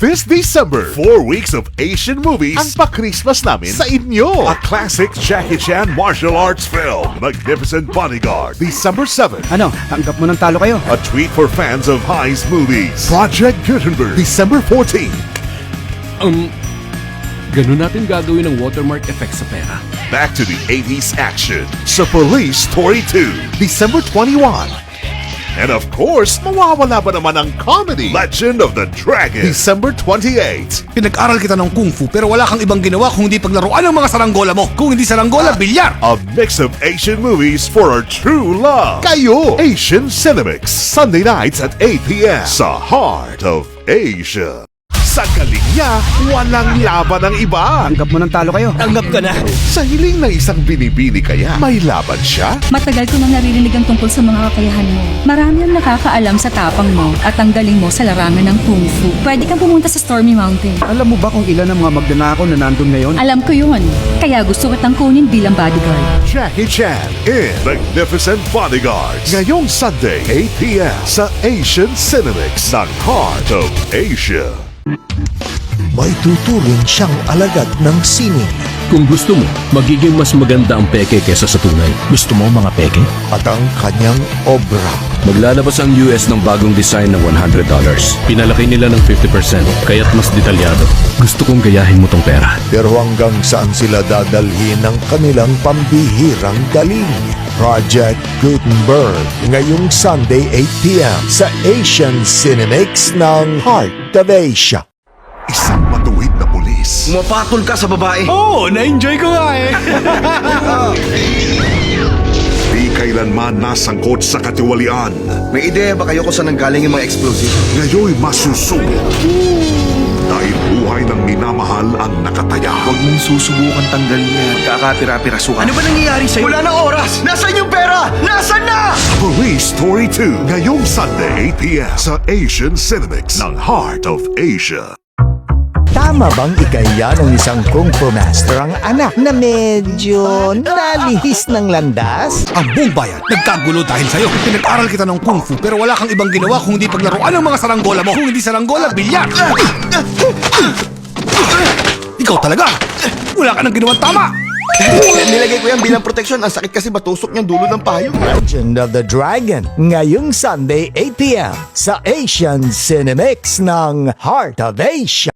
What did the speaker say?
This December, 4 weeks of Asian movies ang pa-Christmas namin sa inyo. A classic Jackie Chan martial arts film, Magnificent Bodyguard, December 7. Ano, tanggap mo ng talo kayo. A treat for fans of Heist movies, Project Gutenberg, December 14. Ganun natin gagawin ang watermark effect sa pera. Back to the 80s action sa Police Story 2, December 21. And of course, mawawala ba naman ang comedy, Legend of the Dragon, December 28. Pinag-aral kita ng kung fu pero wala kang ibang ginawa kung hindi paglaruan ng mga saranggola mo. Kung hindi saranggola, bilyar! A mix of Asian movies for our true love. Kayo! Asian Cinemix, Sunday nights at 8 p.m. sa Heart of Asia. Sa galing niya, walang laban ng iba. Tanggap mo ng talo kayo. Tanggap ka na! Sa hiling ng isang binibini kaya, may laban siya? Matagal ko nang naririnig ang tungkol sa mga kakayahan mo. Marami ang nakakaalam sa tapang mo at ang galing mo sa larangan ng kung fu. Pwede kang pumunta sa Stormy Mountain. Alam mo ba kung ilan ang mga magnanakaw na nandun ngayon? Alam ko yun. Kaya gusto kitang kunin bilang bodyguard. Jackie Chan in Magnificent Bodyguards. Ngayong Sunday, 8 p.m. sa Asian Cinemix ng Heart of Asia. May tuturing siyang alagad ng sining Kung gusto mo, magiging mas maganda ang peke kesa sa tunay. Gusto mo mga peke? At ang kanyang obra. Maglalabas ang US ng bagong design ng $100. Pinalaki nila ng 50%, kaya't mas detalyado. Gusto kong gayahin mo tong pera. Pero hanggang saan sila dadalhin ng kanilang pambihirang galing? Project Gutenberg ngayong Sunday 8 p.m. sa Asian Cinemix ng Heart of Asia. Isang matuwid na pulis. Pumapatol ka sa babae. Oo, na-enjoy ko nga eh. Di kailanman nasangkot sa katiwalian. May ideya ba kayo kung saan nanggaling yung mga explosive? Ngayon'y masusubok. Dahil buhay ng minamahal ang nakataya. Huwag mong susubukan tanggalin yan. Kakapira-pirasukan. Ano ba nangyayari sa'yo? Wala na oras! Nasaan yung pera? Nasaan na? Police Story 2 ngayong Sunday 8 p.m. sa Asian Cinemix ng Heart of Asia. Tama bang ikaya ng isang kung fu master ang anak na medyo nalihis ng landas? Ang buong bayan, nagkagulo dahil sa'yo. Pinag-aral kita ng kung fu pero wala kang ibang ginawa kung hindi paglaruan ng mga saranggola mo. Kung hindi saranggola, bilyar! Ikaw talaga! Wala ka nang ginawang tama! Nilagay ko yan bilang proteksyon. Ang sakit kasi batusok niyang dulo ng payong. Legend of the Dragon ngayong Sunday 8 p.m. sa Asian Cinemix ng Heart of Asia.